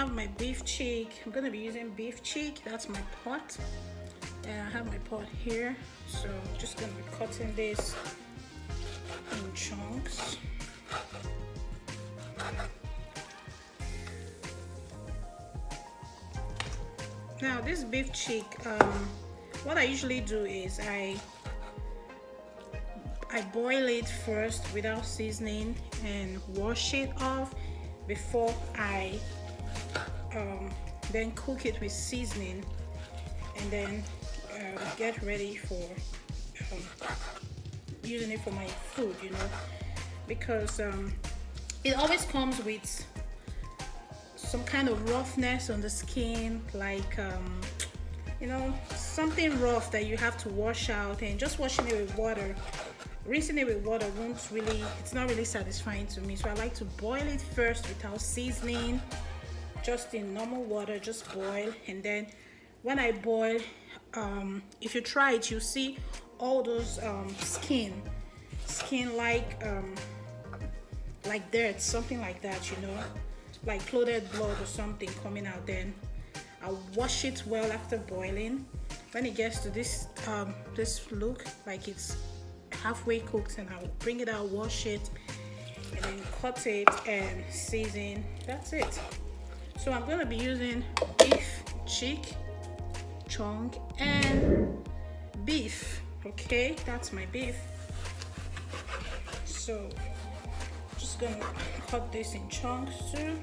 have my beef cheek. I'm gonna be using beef cheek. That's my pot. And I have my pot here. So I'm just gonna be cutting this in chunks. Now this beef cheek, what I usually do is I boil it first without seasoning and wash it off before I then cook it with seasoning, and then get ready for using it for my food, you know, because it always comes with some kind of roughness on the skin, like you know, something rough that you have to wash out, and just washing it with water, rinsing it with water won't really, it's not really satisfying to me. So I like to boil it first without seasoning, just in normal water, just boil. And then when I boil, if you try it, you see all those skin like dirt, something like that, you know, like clotted blood or something coming out. Then I'll wash it well after boiling. When it gets to this this look, like it's halfway cooked, and I'll bring it out, wash it, and then cut it and season. That's it. So I'm gonna be using beef cheek, chunk, and beef. Okay, that's my beef. So just gonna cut this in chunks too.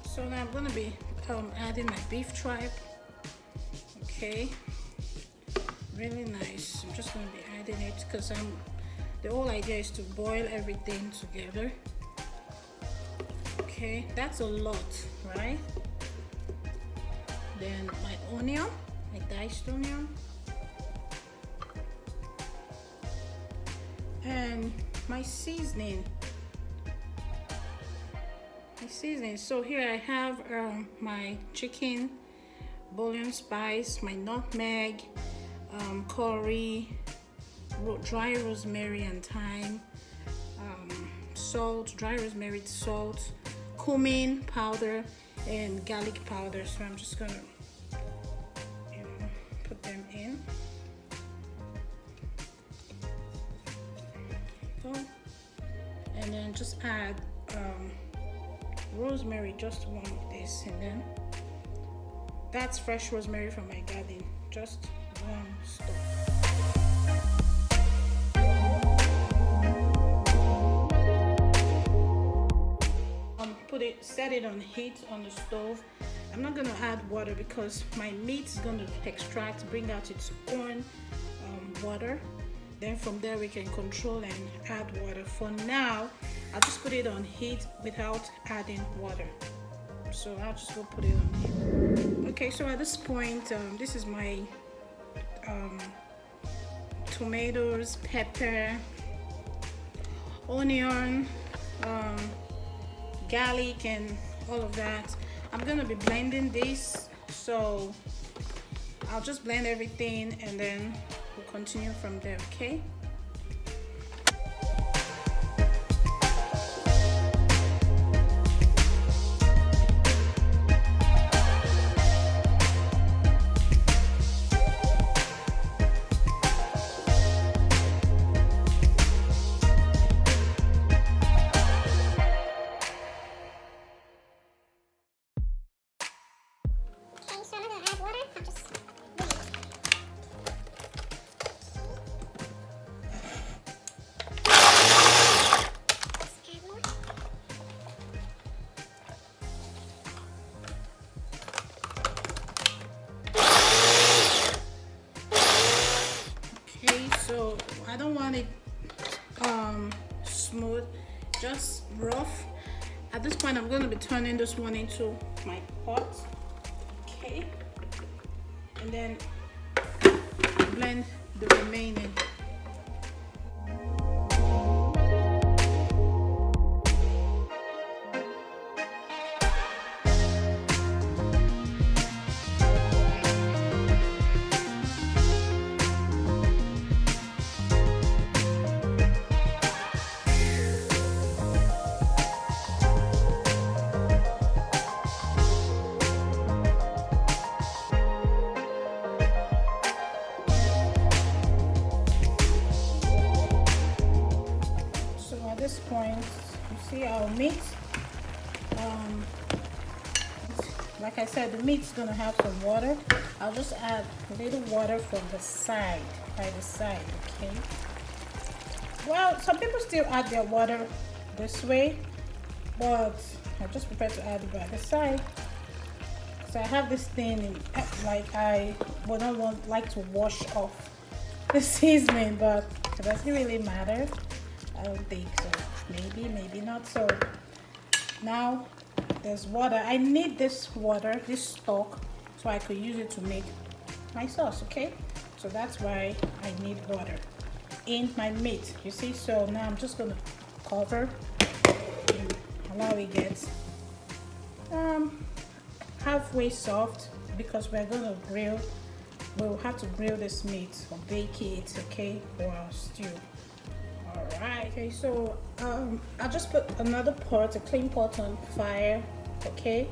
So now I'm gonna be adding my beef tripe. Okay, really nice. I'm just gonna be adding it because the whole idea is to boil everything together. Okay, that's a lot, right? Then my onion, my diced onion, and my seasoning. So here I have my chicken bouillon spice, my nutmeg, curry, dry rosemary and thyme, salt, dry rosemary, salt, cumin powder, and garlic powder. So I'm just gonna, you know, put them in. And then just add rosemary, just one of this, and then that's fresh rosemary from my garden, just one stalk. Set it on heat on the stove. I'm not gonna add water because my meat is gonna extract, bring out its own water. Then from there we can control and add water. For now, I'll just put it on heat without adding water. So I'll just go put it on heat. Okay, so at this point, this is my tomatoes, pepper, onion, garlic, and all of that. I'm gonna be blending this, so I'll just blend everything and then we'll continue from there, okay? So I don't want it smooth, just rough. At this point, I'm going to be turning this one into my pot. Okay. And then blend the remaining. At this point, you see our meat. Like I said, the meat's gonna have some water. I'll just add a little water from the side, by the side, okay? Well, some people still add their water this way, but I just prefer to add it by the side. So I have this thing in, like I would not like to wash off the seasoning, but it doesn't really matter. I don't think so. Maybe not. So now there's water. I need this water, this stock, so I could use it to make my sauce, okay? So that's why I need water in my meat, you see? So now I'm just gonna cover and allow it get halfway soft, because we're gonna grill. We'll have to grill this meat or bake it, okay, for our stew. Alright, okay, so I'll just put another pot, a clean pot on fire, okay,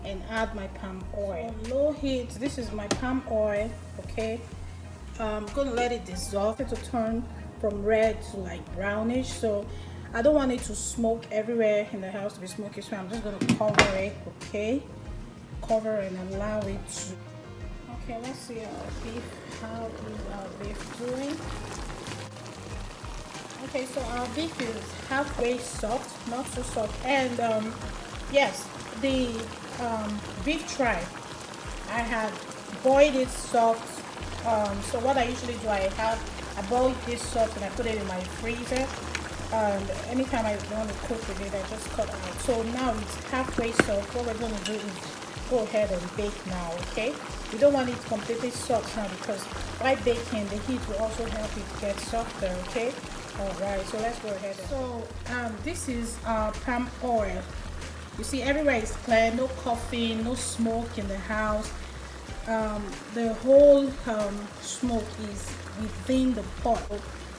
and add my palm oil. Low heat, this is my palm oil, okay. I'm gonna let it dissolve, it to turn from red to like brownish, so I don't want it to smoke everywhere in the house to be smoky, so I'm just gonna cover it, okay, cover and allow it to. Okay, let's see our beef. How is our beef doing? Okay, so our beef is halfway soft, not so soft. And yes, the beef tripe, I have boiled it soft. So what I usually do, I boil this soft and I put it in my freezer. And anytime I want to cook with it, I just cut out. So now it's halfway soft. What we're going to do is go ahead and bake now, okay? We don't want it completely soft now, because by baking, the heat will also help it get softer, okay? Alright, so let's go ahead. So this is our palm oil. You see, everywhere is clear, no coughing, no smoke in the house. The whole smoke is within the pot.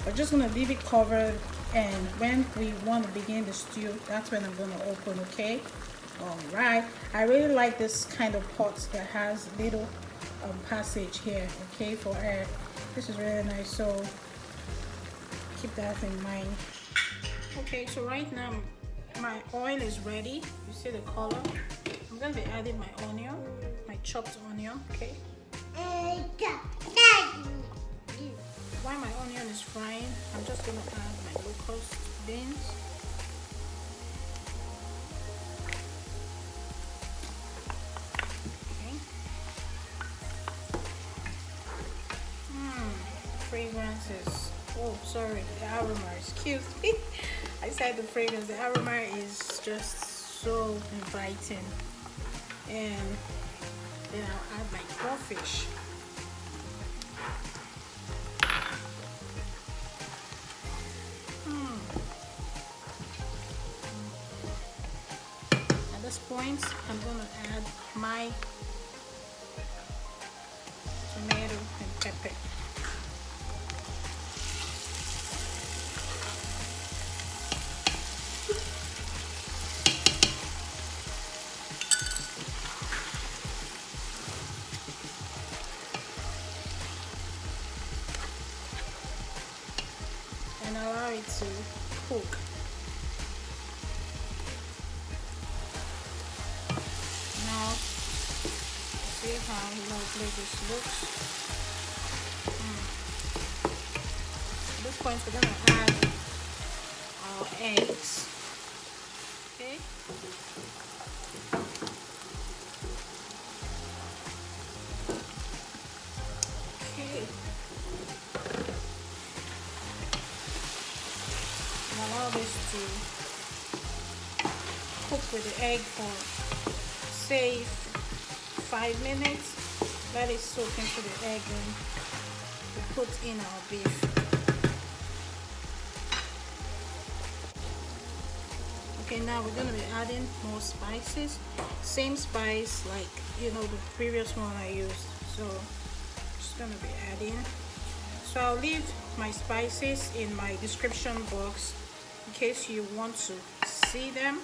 We're just gonna leave it covered, and when we want to begin the stew, that's when I'm gonna open, okay? Alright, I really like this kind of pots that has little passage here, okay, for air. This is really nice, so keep that in mind. Okay, so right now my oil is ready. You see the color. I'm gonna be adding my onion, my chopped onion, okay. While my onion is frying, I'm just gonna add my locust beans. Fragrance is, oh sorry, the aroma, excuse me. I said the fragrance, the aroma is just so inviting. And then I'll add my crawfish. At this point, I'm gonna add my tomato and pepper. And allow it to cook. Now, see how lovely this looks. At this point, we're going to add our eggs. Okay. Okay. Allow this to cook with the egg for say 5 minutes. Let it soak into the egg, and we put in our beef. Okay, now we're gonna be adding more spices. Same spice like the previous one I used. So just gonna be adding. So I'll leave my spices in my description box in case you want to see them.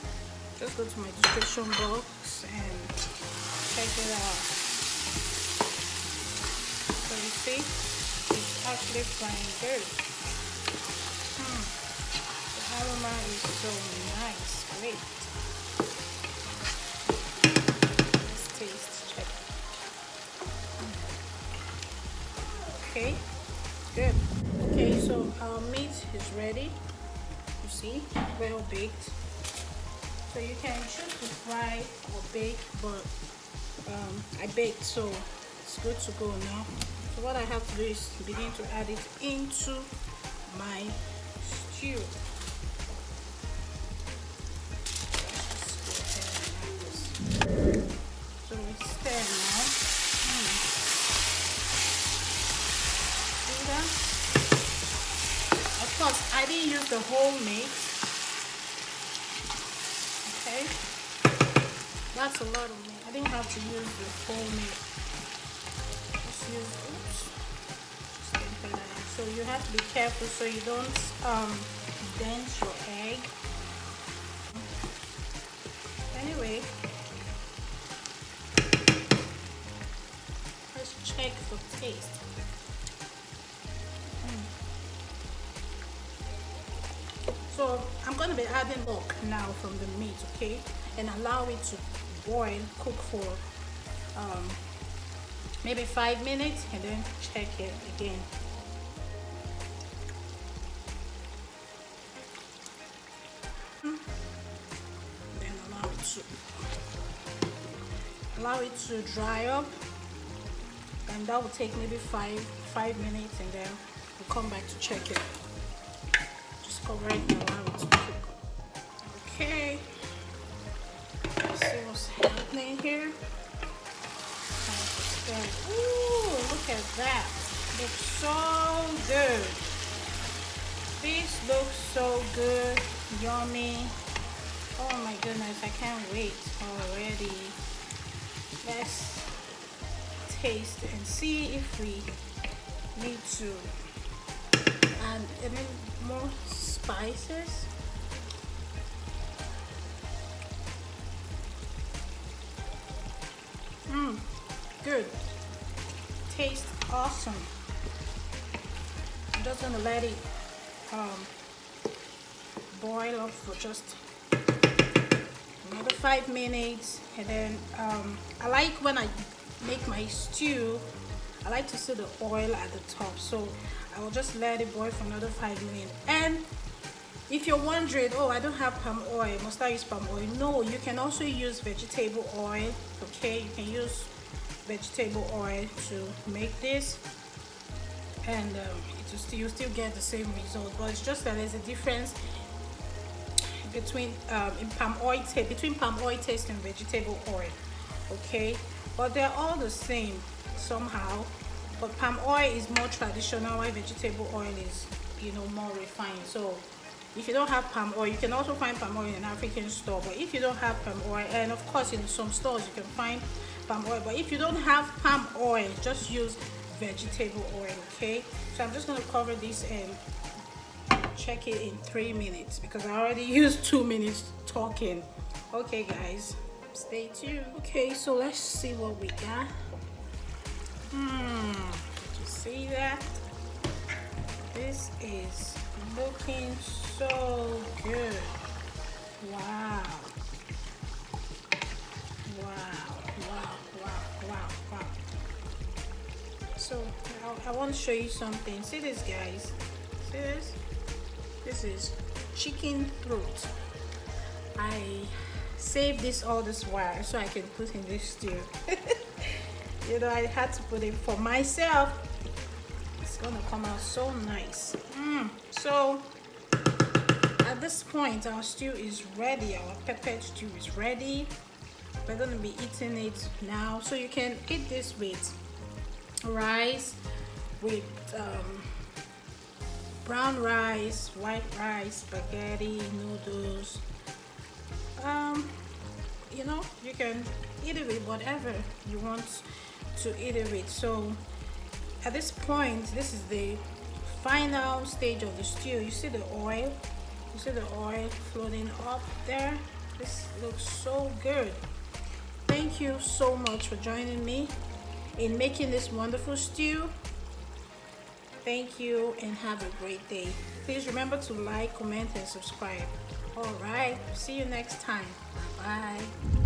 Just go to my description box and check it out. So you see, it's actually frying good. The aroma is so nice, great. Let's taste check. Okay. Good. Okay, so our meat is ready. You see, well baked. So you can choose to fry or bake, but I baked, so it's good to go now. So what I have to do is begin to add it into my stew. So we stir now. Of course, I didn't use the whole meat. Okay, that's a lot of meat. I didn't have to use the whole meat. Just use, so you have to be careful so you don't dent your egg. Anyway, let's check for taste. So I'm going to be adding milk now from the meat, okay, and allow it to cook for maybe 5 minutes, and then check it again. Then allow it to dry up, and that will take maybe five minutes, and then we'll come back to check it. Cover it and allow it to cook. Okay, let's see what's happening here. Ooh, look at that. Looks so good. This looks so good. Yummy. Oh my goodness, I can't wait already. Let's taste and see if we need to add any more spices. Good. Tastes awesome. I'm just gonna let it boil up for just another 5 minutes, and then I like when I make my stew, I like to see the oil at the top, so I will just let it boil for another 5 minutes. And if you're wondering, oh, I don't have palm oil, must I use palm oil? No, you can also use vegetable oil. Okay, you can use vegetable oil to make this, and you still get the same result, but it's just that there's a difference between palm oil taste and vegetable oil. Okay, but they're all the same somehow, but palm oil is more traditional while vegetable oil is more refined. So if you don't have palm oil, you can also find palm oil in an African store, but if you don't have palm oil, and of course in some stores you can find palm oil, but if you don't have palm oil, just use vegetable oil. Okay, so I'm just going to cover this and check it in 3 minutes because I already used 2 minutes talking. Okay guys, stay tuned. Okay, so let's see what we got. Did you see that? This is looking so good. Wow. Wow. So I want to show you something. See this, guys? See this? This is chicken throat. I saved this all this while so I can put in this stew. I had to put it for myself. It's gonna come out so nice. So at this point, our stew is ready. Our peppered stew is ready. We're going to be eating it now. So you can eat this with rice, with brown rice, white rice, spaghetti, noodles. You know, you can eat it with whatever you want to eat it with. So at this point, this is the final stage of the stew. You see the oil? You see the oil floating up there? This looks so good. Thank you so much for joining me in making this wonderful stew. Thank you and have a great day. Please remember to like, comment, and subscribe. All right, see you next time. Bye-bye.